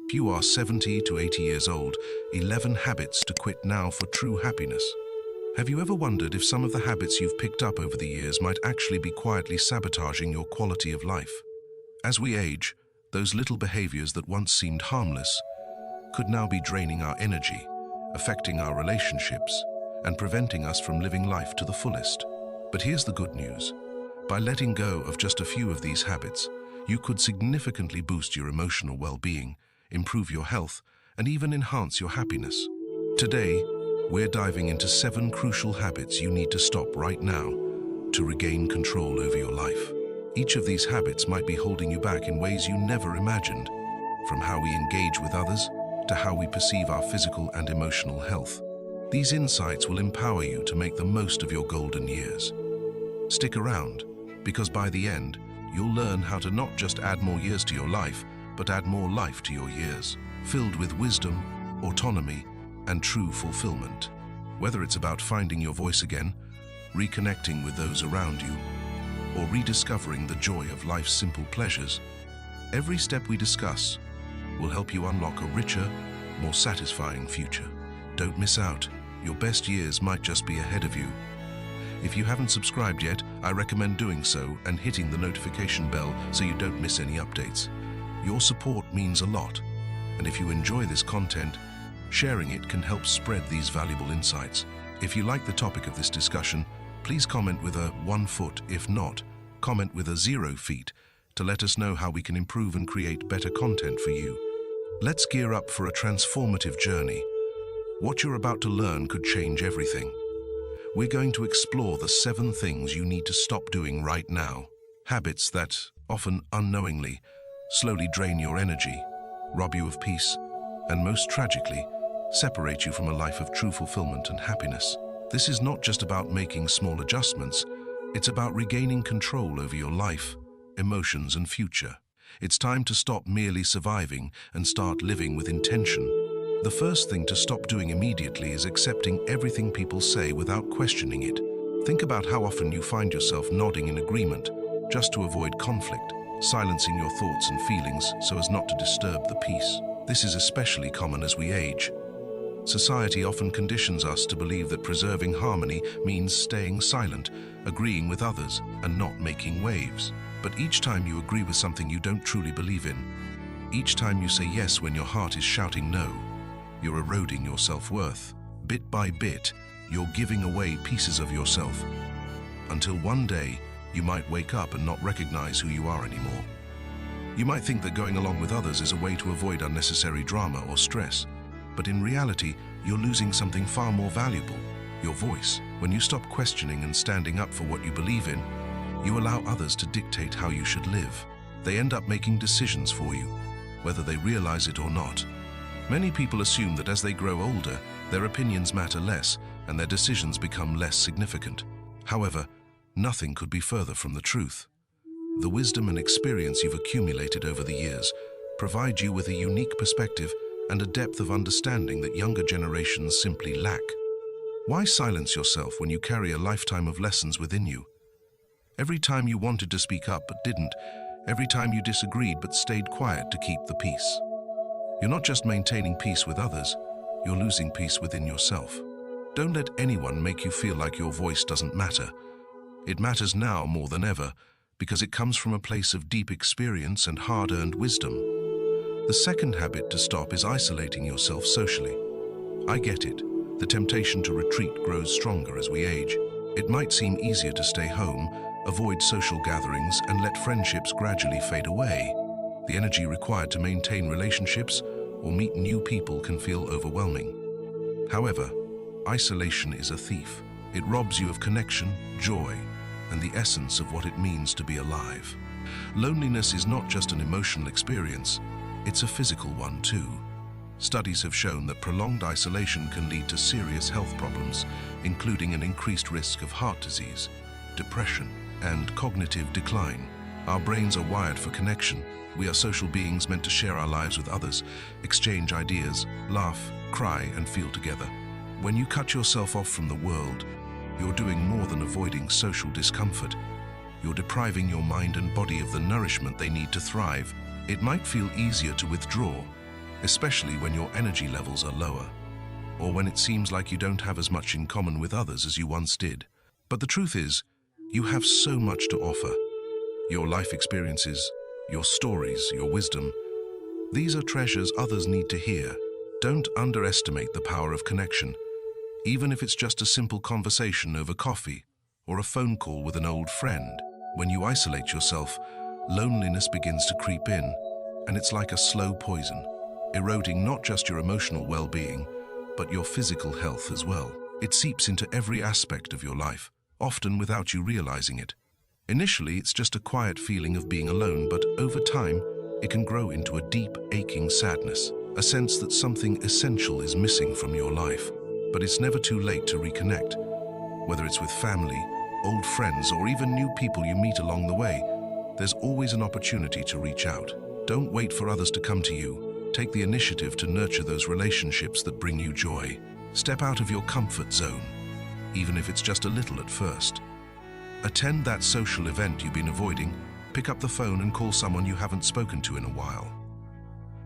If you are 70 to 80 years old, 11 habits to quit now for true happiness. Have you ever wondered if some of the habits you've picked up over the years might actually be quietly sabotaging your quality of life? As we age, those little behaviors that once seemed harmless could now be draining our energy, affecting our relationships, and preventing us from living life to the fullest. But here's the good news. By letting go of just a few of these habits, you could significantly boost your emotional well-being, improve your health, and even enhance your happiness. Today, we're diving into 7 crucial habits you need to stop right now to regain control over your life. Each of these habits might be holding you back in ways you never imagined, from how we engage with others to how we perceive our physical and emotional health. These insights will empower you to make the most of your golden years. Stick around, because by the end, you'll learn how to not just add more years to your life, but add more life to your years, filled with wisdom, autonomy, and true fulfillment. Whether it's about finding your voice again, reconnecting with those around you, or rediscovering the joy of life's simple pleasures, every step we discuss will help you unlock a richer, more satisfying future. Don't miss out. Your best years might just be ahead of you. If you haven't subscribed yet, I recommend doing so and hitting the notification bell so you don't miss any updates. Your support means a lot, and if you enjoy this content, sharing it can help spread these valuable insights. If you like the topic of this discussion, please comment with a 1 foot. If not, comment with a 0 feet to let us know how we can improve and create better content for you. Let's gear up for a transformative journey. What you're about to learn could change everything. We're going to explore the 7 things you need to stop doing right now. Habits that, often unknowingly, slowly drain your energy, rob you of peace, and most tragically, separate you from a life of true fulfillment and happiness. This is not just about making small adjustments, it's about regaining control over your life, emotions, and future. It's time to stop merely surviving and start living with intention. The first thing to stop doing immediately is accepting everything people say without questioning it. Think about how often you find yourself nodding in agreement just to avoid conflict, silencing your thoughts and feelings so as not to disturb the peace. This is especially common as we age. Society often conditions us to believe that preserving harmony means staying silent, agreeing with others, and not making waves. But each time you agree with something you don't truly believe in, each time you say yes when your heart is shouting no, you're eroding your self-worth. Bit by bit, you're giving away pieces of yourself, until one day you might wake up and not recognize who you are anymore. You might think that going along with others is a way to avoid unnecessary drama or stress, but in reality, you're losing something far more valuable, your voice. When you stop questioning and standing up for what you believe in, you allow others to dictate how you should live. They end up making decisions for you, whether they realize it or not. Many people assume that as they grow older, their opinions matter less and their decisions become less significant. However, nothing could be further from the truth. The wisdom and experience you've accumulated over the years provide you with a unique perspective and a depth of understanding that younger generations simply lack. Why silence yourself when you carry a lifetime of lessons within you? Every time you wanted to speak up but didn't, every time you disagreed but stayed quiet to keep the peace. You're not just maintaining peace with others, you're losing peace within yourself. Don't let anyone make you feel like your voice doesn't matter. It matters now more than ever because it comes from a place of deep experience and hard-earned wisdom. The second habit to stop is isolating yourself socially. I get it. The temptation to retreat grows stronger as we age. It might seem easier to stay home, avoid social gatherings, and let friendships gradually fade away. The energy required to maintain relationships or meet new people can feel overwhelming. However, isolation is a thief. It robs you of connection, joy, and the essence of what it means to be alive. Loneliness is not just an emotional experience, it's a physical one too. Studies have shown that prolonged isolation can lead to serious health problems, including an increased risk of heart disease, depression, and cognitive decline. Our brains are wired for connection. We are social beings meant to share our lives with others, exchange ideas, laugh, cry, and feel together. When you cut yourself off from the world, you're doing more than avoiding social discomfort. You're depriving your mind and body of the nourishment they need to thrive. It might feel easier to withdraw, especially when your energy levels are lower, or when it seems like you don't have as much in common with others as you once did. But the truth is, you have so much to offer. Your life experiences, your stories, your wisdom. These are treasures others need to hear. Don't underestimate the power of connection, even if it's just a simple conversation over coffee or a phone call with an old friend. When you isolate yourself, loneliness begins to creep in, and it's like a slow poison, eroding not just your emotional well-being, but your physical health as well. It seeps into every aspect of your life, often without you realizing it. Initially, it's just a quiet feeling of being alone, but over time, it can grow into a deep, aching sadness, a sense that something essential is missing from your life. But it's never too late to reconnect, whether it's with family, old friends, or even new people you meet along the way. There's always an opportunity to reach out. Don't wait for others to come to you. Take the initiative to nurture those relationships that bring you joy. Step out of your comfort zone, even if it's just a little at first. Attend that social event you've been avoiding. Pick up the phone and call someone you haven't spoken to in a while.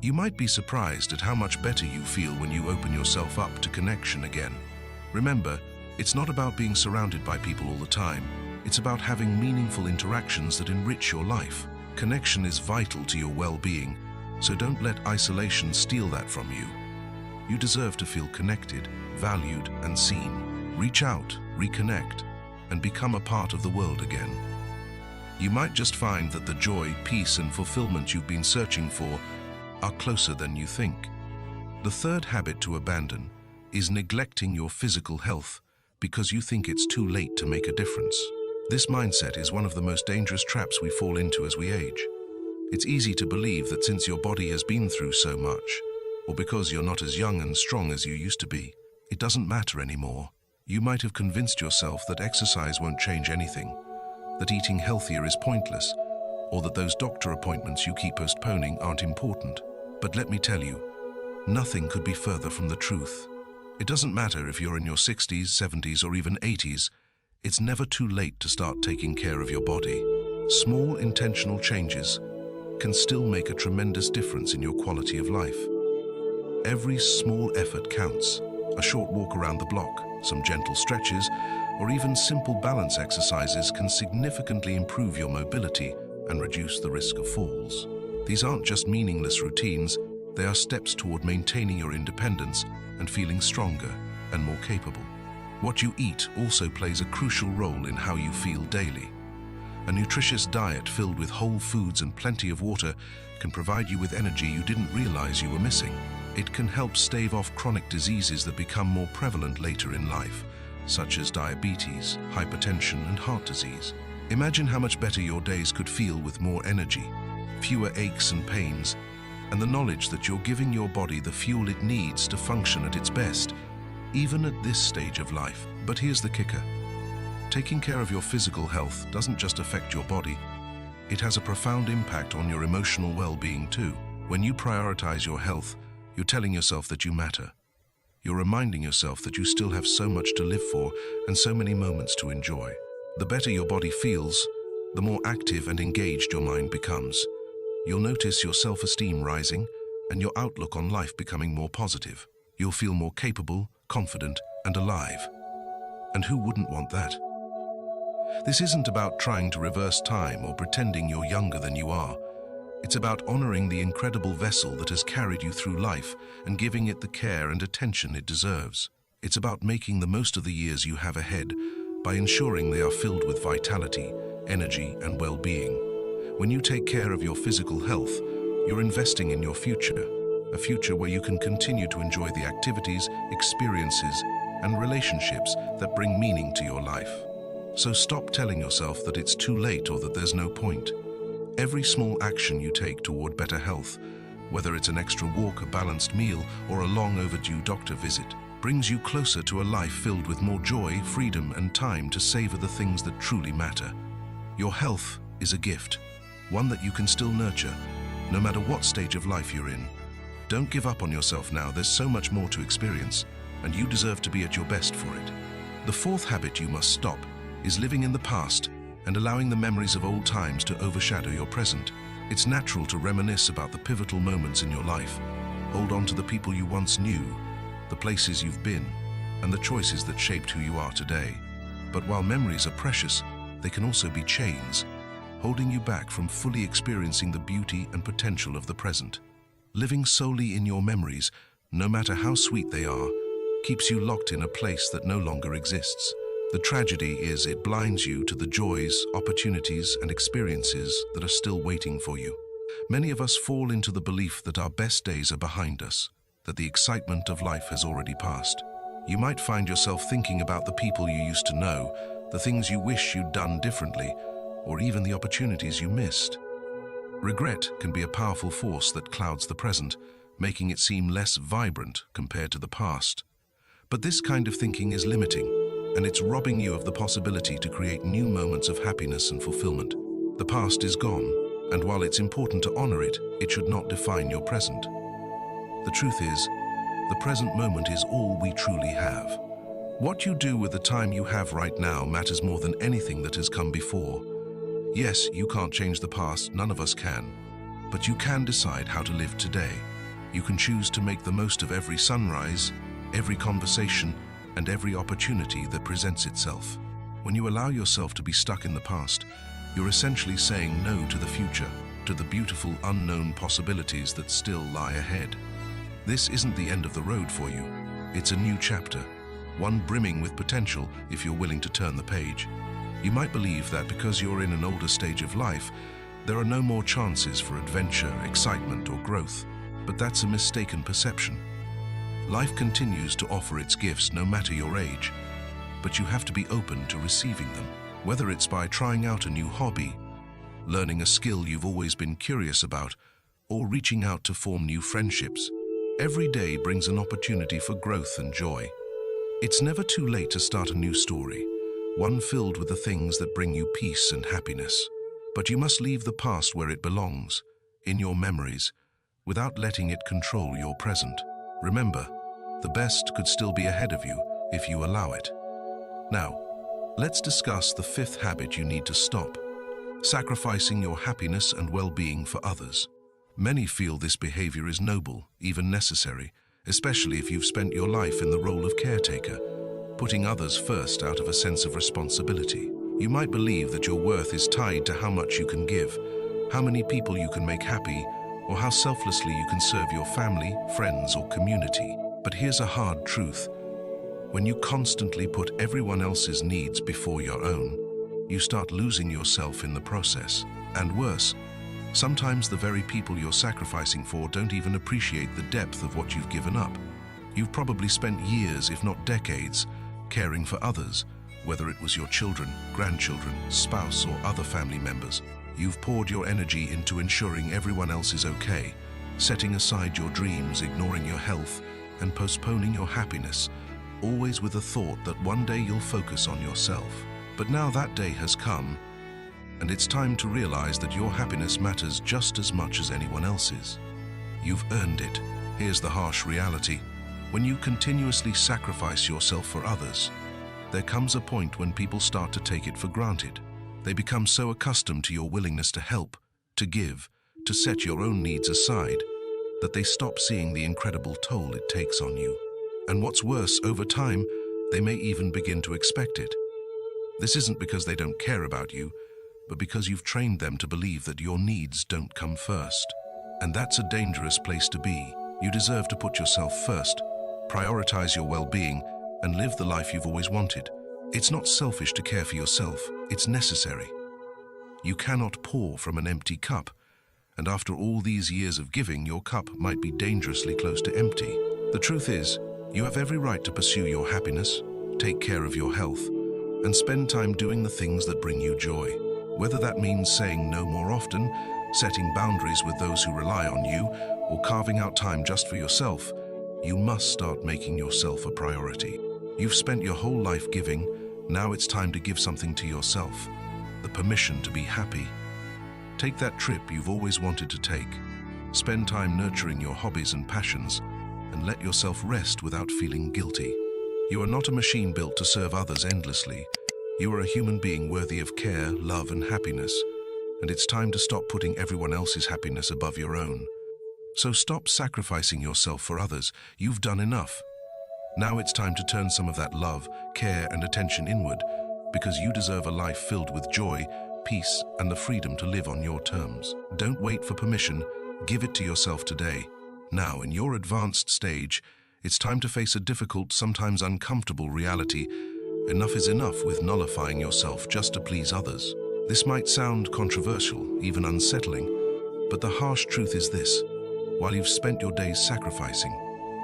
You might be surprised at how much better you feel when you open yourself up to connection again. Remember, it's not about being surrounded by people all the time. It's about having meaningful interactions that enrich your life. Connection is vital to your well-being, so don't let isolation steal that from you. You deserve to feel connected, valued, and seen. Reach out, reconnect, and become a part of the world again. You might just find that the joy, peace, and fulfillment you've been searching for are closer than you think. The third habit to abandon is neglecting your physical health because you think it's too late to make a difference. This mindset is one of the most dangerous traps we fall into as we age. It's easy to believe that since your body has been through so much, or because you're not as young and strong as you used to be, it doesn't matter anymore. You might have convinced yourself that exercise won't change anything, that eating healthier is pointless, or that those doctor appointments you keep postponing aren't important. But let me tell you, nothing could be further from the truth. It doesn't matter if you're in your 60s, 70s, or even 80s, it's never too late to start taking care of your body. Small, intentional changes can still make a tremendous difference in your quality of life. Every small effort counts. A short walk around the block, some gentle stretches, or even simple balance exercises can significantly improve your mobility and reduce the risk of falls. These aren't just meaningless routines, they are steps toward maintaining your independence and feeling stronger and more capable. What you eat also plays a crucial role in how you feel daily. A nutritious diet filled with whole foods and plenty of water can provide you with energy you didn't realize you were missing. It can help stave off chronic diseases that become more prevalent later in life, such as diabetes, hypertension, and heart disease. Imagine how much better your days could feel with more energy, fewer aches and pains, and the knowledge that you're giving your body the fuel it needs to function at its best, even at this stage of life. But here's the kicker. Taking care of your physical health doesn't just affect your body, it has a profound impact on your emotional well-being too. When you prioritize your health, you're telling yourself that you matter. You're reminding yourself that you still have so much to live for and so many moments to enjoy. The better your body feels, the more active and engaged your mind becomes. You'll notice your self-esteem rising and your outlook on life becoming more positive. You'll feel more capable, confident, and alive. And who wouldn't want that? This isn't about trying to reverse time or pretending you're younger than you are. It's about honoring the incredible vessel that has carried you through life and giving it the care and attention it deserves. It's about making the most of the years you have ahead by ensuring they are filled with vitality, energy, and well-being. When you take care of your physical health, you're investing in your future, a future where you can continue to enjoy the activities, experiences, and relationships that bring meaning to your life. So stop telling yourself that it's too late or that there's no point. Every small action you take toward better health, whether it's an extra walk, a balanced meal, or a long overdue doctor visit, brings you closer to a life filled with more joy, freedom, and time to savor the things that truly matter. Your health is a gift, one that you can still nurture, no matter what stage of life you're in. Don't give up on yourself now. There's so much more to experience, and you deserve to be at your best for it. The fourth habit you must stop is living in the past and allowing the memories of old times to overshadow your present. It's natural to reminisce about the pivotal moments in your life, Hold on to the people you once knew, the places you've been, and the choices that shaped who you are today. But while memories are precious, they can also be chains, holding you back from fully experiencing the beauty and potential of the present. Living solely in your memories, no matter how sweet they are, keeps you locked in a place that no longer exists. The tragedy is it blinds you to the joys, opportunities, and experiences that are still waiting for you. Many of us fall into the belief that our best days are behind us, that the excitement of life has already passed. You might find yourself thinking about the people you used to know, the things you wish you'd done differently, or even the opportunities you missed. Regret can be a powerful force that clouds the present, making it seem less vibrant compared to the past. But this kind of thinking is limiting, and it's robbing you of the possibility to create new moments of happiness and fulfillment. The past is gone, and while it's important to honor it, it should not define your present. The truth is, the present moment is all we truly have. What you do with the time you have right now matters more than anything that has come before. Yes, you can't change the past, none of us can, but you can decide how to live today. You can choose to make the most of every sunrise, every conversation, and every opportunity that presents itself. When you allow yourself to be stuck in the past, you're essentially saying no to the future, to the beautiful unknown possibilities that still lie ahead. This isn't the end of the road for you. It's a new chapter, one brimming with potential if you're willing to turn the page. You might believe that because you're in an older stage of life, there are no more chances for adventure, excitement, or growth. But that's a mistaken perception. Life continues to offer its gifts no matter your age, but you have to be open to receiving them. Whether it's by trying out a new hobby, learning a skill you've always been curious about, or reaching out to form new friendships, every day brings an opportunity for growth and joy. It's never too late to start a new story, one filled with the things that bring you peace and happiness. But you must leave the past where it belongs, in your memories, without letting it control your present. Remember, the best could still be ahead of you if you allow it. Now, let's discuss the fifth habit you need to stop: sacrificing your happiness and well-being for others. Many feel this behavior is noble, even necessary, especially if you've spent your life in the role of caretaker, putting others first out of a sense of responsibility. You might believe that your worth is tied to how much you can give, how many people you can make happy, or how selflessly you can serve your family, friends, or community. But here's a hard truth. When you constantly put everyone else's needs before your own, you start losing yourself in the process. And worse, sometimes the very people you're sacrificing for don't even appreciate the depth of what you've given up. You've probably spent years, if not decades, caring for others, whether it was your children, grandchildren, spouse, or other family members. You've poured your energy into ensuring everyone else is okay, setting aside your dreams, ignoring your health, and postponing your happiness, always with the thought that one day you'll focus on yourself. But now that day has come, and it's time to realize that your happiness matters just as much as anyone else's. You've earned it. Here's the harsh reality. When you continuously sacrifice yourself for others, there comes a point when people start to take it for granted. They become so accustomed to your willingness to help, to give, to set your own needs aside, that they stop seeing the incredible toll it takes on you. And what's worse, over time, they may even begin to expect it. This isn't because they don't care about you, but because you've trained them to believe that your needs don't come first. And that's a dangerous place to be. You deserve to put yourself first, prioritize your well-being, and live the life you've always wanted. It's not selfish to care for yourself, it's necessary. You cannot pour from an empty cup, and after all these years of giving, your cup might be dangerously close to empty. The truth is, you have every right to pursue your happiness, take care of your health, and spend time doing the things that bring you joy. Whether that means saying no more often, setting boundaries with those who rely on you, or carving out time just for yourself, you must start making yourself a priority. You've spent your whole life giving, now it's time to give something to yourself, the permission to be happy. Take that trip you've always wanted to take. Spend time nurturing your hobbies and passions, and let yourself rest without feeling guilty. You are not a machine built to serve others endlessly. You are a human being worthy of care, love, and happiness, and it's time to stop putting everyone else's happiness above your own. So stop sacrificing yourself for others. You've done enough. Now it's time to turn some of that love, care, and attention inward, because you deserve a life filled with joy, peace, and the freedom to live on your terms. Don't wait for permission. Give it to yourself today. Now, in your advanced stage, it's time to face a difficult, sometimes uncomfortable reality. Enough is enough with nullifying yourself just to please others. This might sound controversial, even unsettling, but the harsh truth is this. While you've spent your days sacrificing,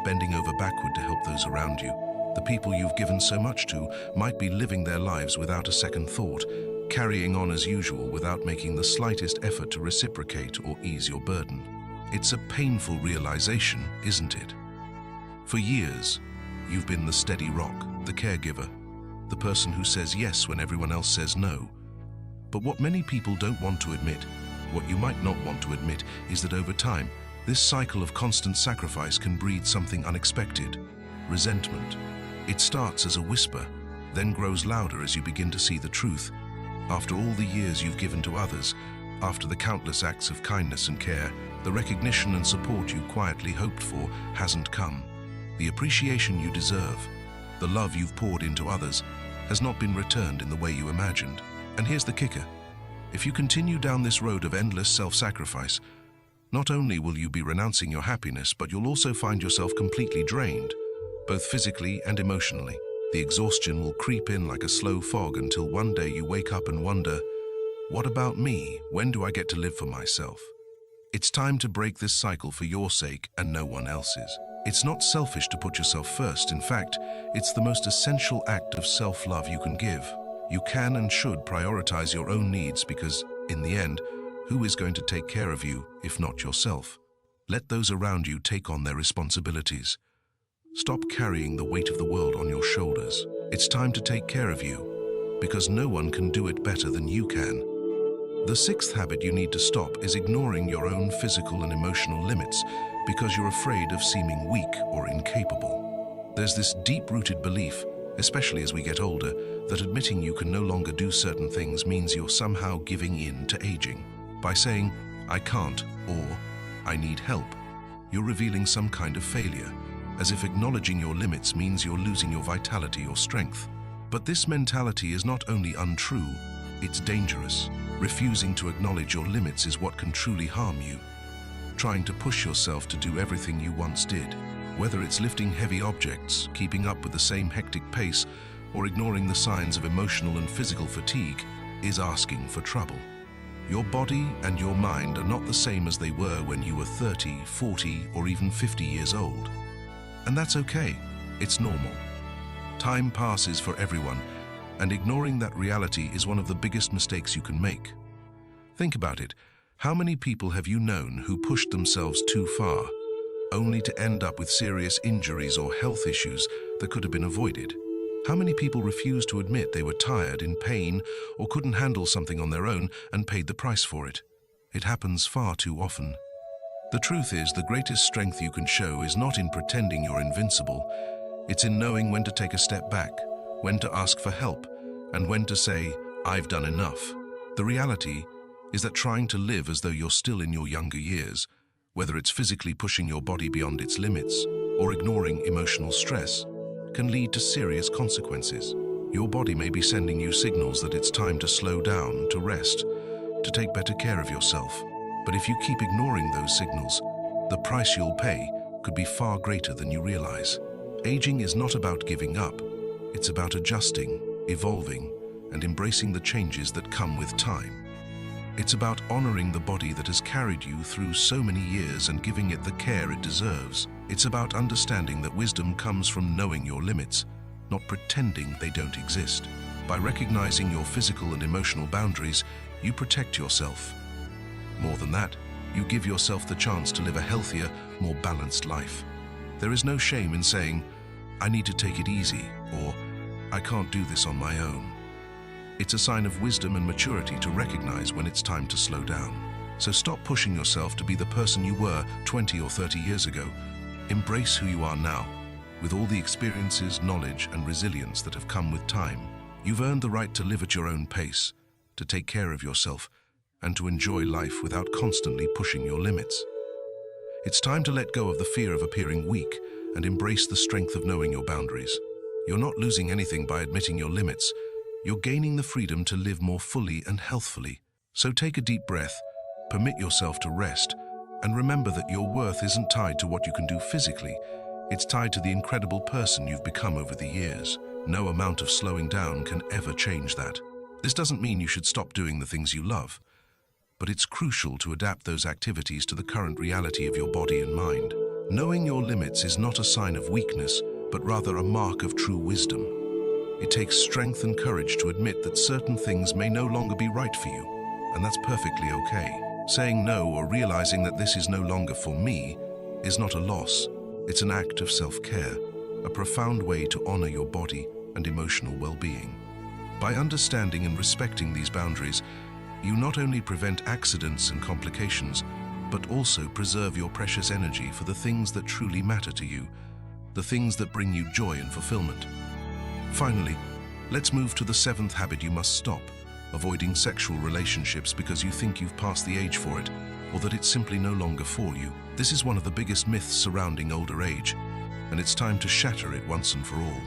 bending over backward to help those around you, the people you've given so much to might be living their lives without a second thought, carrying on as usual without making the slightest effort to reciprocate or ease your burden. It's a painful realization, isn't it? For years, you've been the steady rock, the caregiver, the person who says yes when everyone else says no. But what many people don't want to admit, what you might not want to admit, is that over time, this cycle of constant sacrifice can breed something unexpected: resentment. It starts as a whisper, then grows louder as you begin to see the truth. After all the years you've given to others, after the countless acts of kindness and care, the recognition and support you quietly hoped for hasn't come. The appreciation you deserve, the love you've poured into others, has not been returned in the way you imagined. And here's the kicker. If you continue down this road of endless self-sacrifice, not only will you be renouncing your happiness, but you'll also find yourself completely drained, both physically and emotionally. The exhaustion will creep in like a slow fog until one day you wake up and wonder, what about me? When do I get to live for myself? It's time to break this cycle for your sake and no one else's. It's not selfish to put yourself first. In fact, it's the most essential act of self-love you can give. You can and should prioritize your own needs because, in the end, who is going to take care of you if not yourself? Let those around you take on their responsibilities. Stop carrying the weight of the world on your shoulders. It's time to take care of you, because no one can do it better than you can. The sixth habit you need to stop is ignoring your own physical and emotional limits because you're afraid of seeming weak or incapable. There's this deep-rooted belief, especially as we get older, that admitting you can no longer do certain things means you're somehow giving in to aging. By saying, I can't, or I need help, you're revealing some kind of failure, as if acknowledging your limits means you're losing your vitality or strength. But this mentality is not only untrue, it's dangerous. Refusing to acknowledge your limits is what can truly harm you. Trying to push yourself to do everything you once did, whether it's lifting heavy objects, keeping up with the same hectic pace, or ignoring the signs of emotional and physical fatigue, is asking for trouble. Your body and your mind are not the same as they were when you were 30, 40, or even 50 years old. And that's okay. It's normal. Time passes for everyone, and ignoring that reality is one of the biggest mistakes you can make. Think about it. How many people have you known who pushed themselves too far, only to end up with serious injuries or health issues that could have been avoided? How many people refused to admit they were tired, in pain, or couldn't handle something on their own and paid the price for it? It happens far too often. The truth is, the greatest strength you can show is not in pretending you're invincible. It's in knowing when to take a step back, when to ask for help, and when to say, I've done enough. The reality is that trying to live as though you're still in your younger years, whether it's physically pushing your body beyond its limits or ignoring emotional stress, can lead to serious consequences. Your body may be sending you signals that it's time to slow down, to rest, to take better care of yourself. But if you keep ignoring those signals, the price you'll pay could be far greater than you realize. Aging is not about giving up. It's about adjusting, evolving, and embracing the changes that come with time. It's about honoring the body that has carried you through so many years and giving it the care it deserves. It's about understanding that wisdom comes from knowing your limits, not pretending they don't exist. By recognizing your physical and emotional boundaries, you protect yourself. More than that, you give yourself the chance to live a healthier, more balanced life. There is no shame in saying, I need to take it easy, or I can't do this on my own. It's a sign of wisdom and maturity to recognize when it's time to slow down. So stop pushing yourself to be the person you were 20 or 30 years ago. Embrace who you are now, with all the experiences, knowledge, and resilience that have come with time. You've earned the right to live at your own pace, to take care of yourself, and to enjoy life without constantly pushing your limits. It's time to let go of the fear of appearing weak and embrace the strength of knowing your boundaries. You're not losing anything by admitting your limits. You're gaining the freedom to live more fully and healthfully. So take a deep breath, permit yourself to rest, and remember that your worth isn't tied to what you can do physically. It's tied to the incredible person you've become over the years. No amount of slowing down can ever change that. This doesn't mean you should stop doing the things you love, but it's crucial to adapt those activities to the current reality of your body and mind. Knowing your limits is not a sign of weakness, but rather a mark of true wisdom. It takes strength and courage to admit that certain things may no longer be right for you, and that's perfectly okay. Saying no or realizing that this is no longer for me is not a loss. It's an act of self-care, a profound way to honor your body and emotional well-being. By understanding and respecting these boundaries, you not only prevent accidents and complications, but also preserve your precious energy for the things that truly matter to you, the things that bring you joy and fulfillment. Finally, let's move to the 7th habit you must stop: avoiding sexual relationships because you think you've passed the age for it, or that it's simply no longer for you. This is one of the biggest myths surrounding older age, and it's time to shatter it once and for all.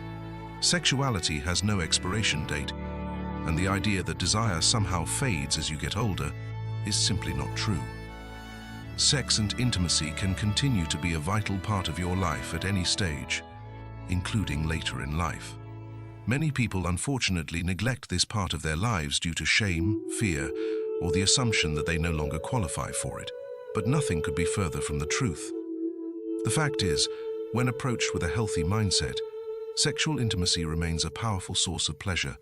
Sexuality has no expiration date, and the idea that desire somehow fades as you get older is simply not true. Sex and intimacy can continue to be a vital part of your life at any stage, including later in life. Many people unfortunately neglect this part of their lives due to shame, fear, or the assumption that they no longer qualify for it. But nothing could be further from the truth. The fact is, when approached with a healthy mindset, sexual intimacy remains a powerful source of pleasure,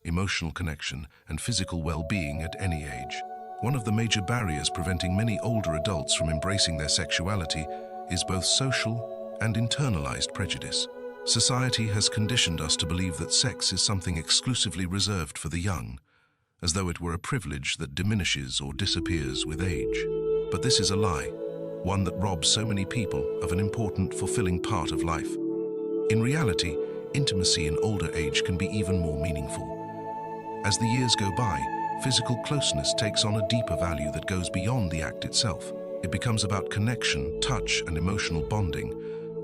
emotional connection, and physical well-being at any age. One of the major barriers preventing many older adults from embracing their sexuality is both social and internalized prejudice. Society has conditioned us to believe that sex is something exclusively reserved for the young, as though it were a privilege that diminishes or disappears with age. But this is a lie, one that robs so many people of an important, fulfilling part of life. In reality, intimacy in older age can be even more meaningful. As the years go by, physical closeness takes on a deeper value that goes beyond the act itself. It becomes about connection, touch, and emotional bonding,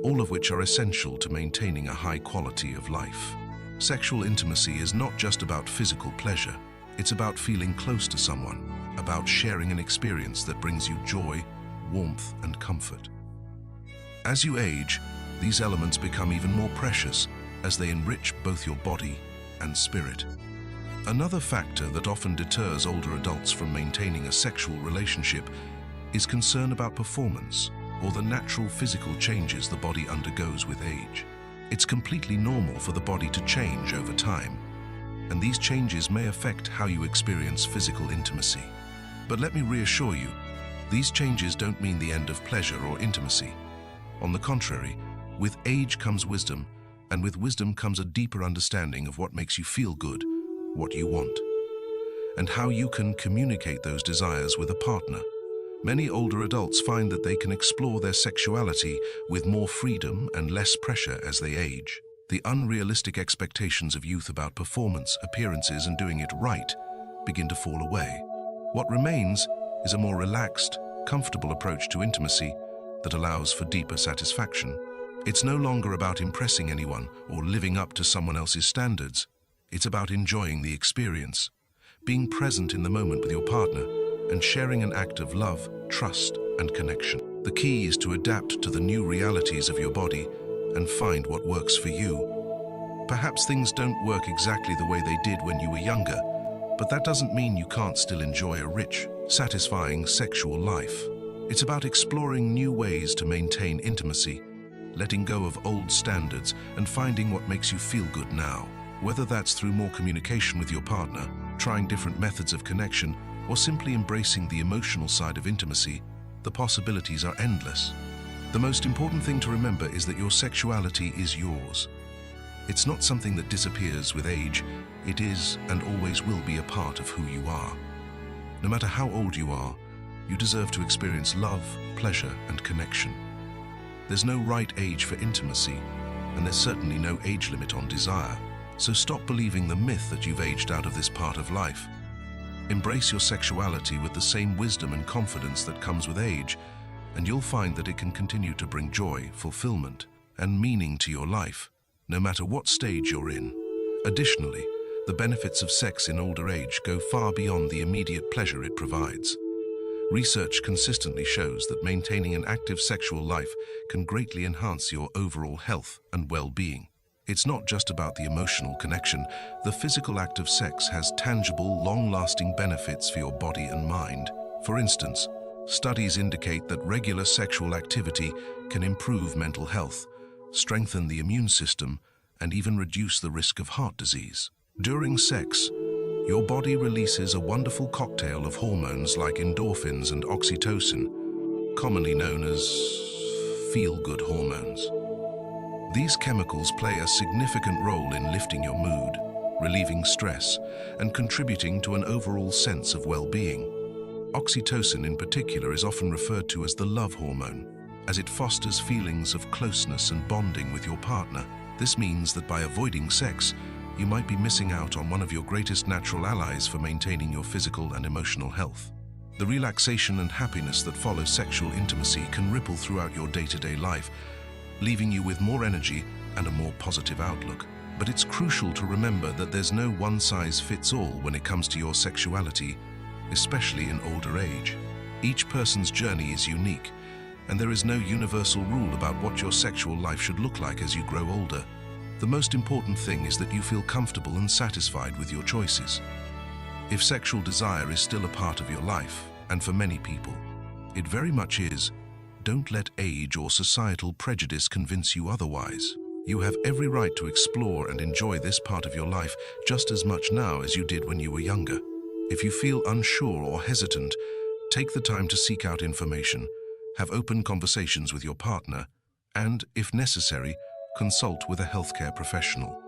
all of which are essential to maintaining a high quality of life. Sexual intimacy is not just about physical pleasure. It's about feeling close to someone, about sharing an experience that brings you joy, warmth, and comfort. As you age, these elements become even more precious as they enrich both your body and spirit. Another factor that often deters older adults from maintaining a sexual relationship is concern about performance or the natural physical changes the body undergoes with age. It's completely normal for the body to change over time, and these changes may affect how you experience physical intimacy. But let me reassure you, these changes don't mean the end of pleasure or intimacy. On the contrary, with age comes wisdom, and with wisdom comes a deeper understanding of what makes you feel good, what you want, and how you can communicate those desires with a partner. Many older adults find that they can explore their sexuality with more freedom and less pressure as they age. The unrealistic expectations of youth about performance, appearances, and doing it right begin to fall away. What remains is a more relaxed, comfortable approach to intimacy that allows for deeper satisfaction. It's no longer about impressing anyone or living up to someone else's standards. It's about enjoying the experience, being present in the moment with your partner, and sharing an act of love, trust, and connection. The key is to adapt to the new realities of your body and find what works for you. Perhaps things don't work exactly the way they did when you were younger, but that doesn't mean you can't still enjoy a rich, satisfying sexual life. It's about exploring new ways to maintain intimacy, letting go of old standards, and finding what makes you feel good now. Whether that's through more communication with your partner, trying different methods of connection, or simply embracing the emotional side of intimacy, the possibilities are endless. The most important thing to remember is that your sexuality is yours. It's not something that disappears with age. It is and always will be a part of who you are. No matter how old you are, you deserve to experience love, pleasure, and connection. There's no right age for intimacy, and there's certainly no age limit on desire. So stop believing the myth that you've aged out of this part of life. Embrace your sexuality with the same wisdom and confidence that comes with age, and you'll find that it can continue to bring joy, fulfillment, and meaning to your life, no matter what stage you're in. Additionally, the benefits of sex in older age go far beyond the immediate pleasure it provides. Research consistently shows that maintaining an active sexual life can greatly enhance your overall health and well-being. It's not just about the emotional connection. The physical act of sex has tangible, long-lasting benefits for your body and mind. For instance, studies indicate that regular sexual activity can improve mental health, strengthen the immune system, and even reduce the risk of heart disease. During sex, your body releases a wonderful cocktail of hormones like endorphins and oxytocin, commonly known as feel-good hormones. These chemicals play a significant role in lifting your mood, relieving stress, and contributing to an overall sense of well-being. Oxytocin in particular is often referred to as the love hormone, as it fosters feelings of closeness and bonding with your partner. This means that by avoiding sex, you might be missing out on one of your greatest natural allies for maintaining your physical and emotional health. The relaxation and happiness that follow sexual intimacy can ripple throughout your day-to-day life, leaving you with more energy and a more positive outlook. But it's crucial to remember that there's no one-size-fits-all when it comes to your sexuality, especially in older age. Each person's journey is unique, and there is no universal rule about what your sexual life should look like as you grow older. The most important thing is that you feel comfortable and satisfied with your choices. If sexual desire is still a part of your life, and for many people, it very much is, don't let age or societal prejudice convince you otherwise. You have every right to explore and enjoy this part of your life just as much now as you did when you were younger. If you feel unsure or hesitant, take the time to seek out information, have open conversations with your partner, and, if necessary, consult with a healthcare professional.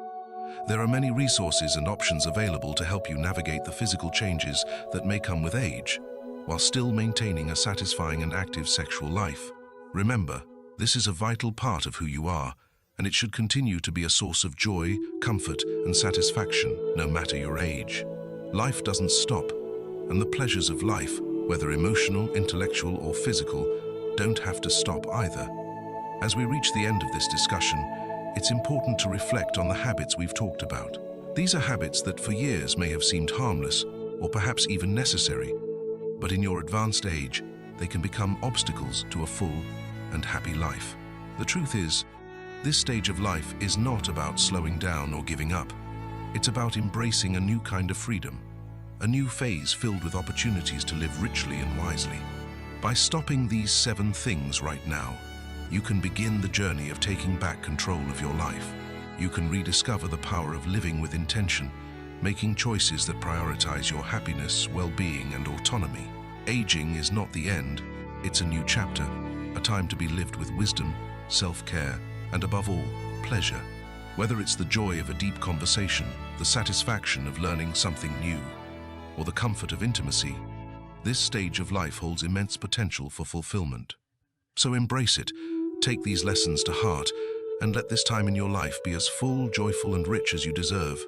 There are many resources and options available to help you navigate the physical changes that may come with age, while still maintaining a satisfying and active sexual life. Remember, this is a vital part of who you are, and it should continue to be a source of joy, comfort, and satisfaction, no matter your age. Life doesn't stop, and the pleasures of life, whether emotional, intellectual, or physical, don't have to stop either. As we reach the end of this discussion, it's important to reflect on the habits we've talked about. These are habits that for years may have seemed harmless, or perhaps even necessary, but in your advanced age, they can become obstacles to a full and happy life. The truth is, this stage of life is not about slowing down or giving up. It's about embracing a new kind of freedom, a new phase filled with opportunities to live richly and wisely. By stopping these 7 things right now, you can begin the journey of taking back control of your life. You can rediscover the power of living with intention, making choices that prioritize your happiness, well-being, and autonomy. Aging is not the end, it's a new chapter, a time to be lived with wisdom, self-care, and above all, pleasure. Whether it's the joy of a deep conversation, the satisfaction of learning something new, or the comfort of intimacy, this stage of life holds immense potential for fulfillment. So embrace it, take these lessons to heart, and let this time in your life be as full, joyful, and rich as you deserve.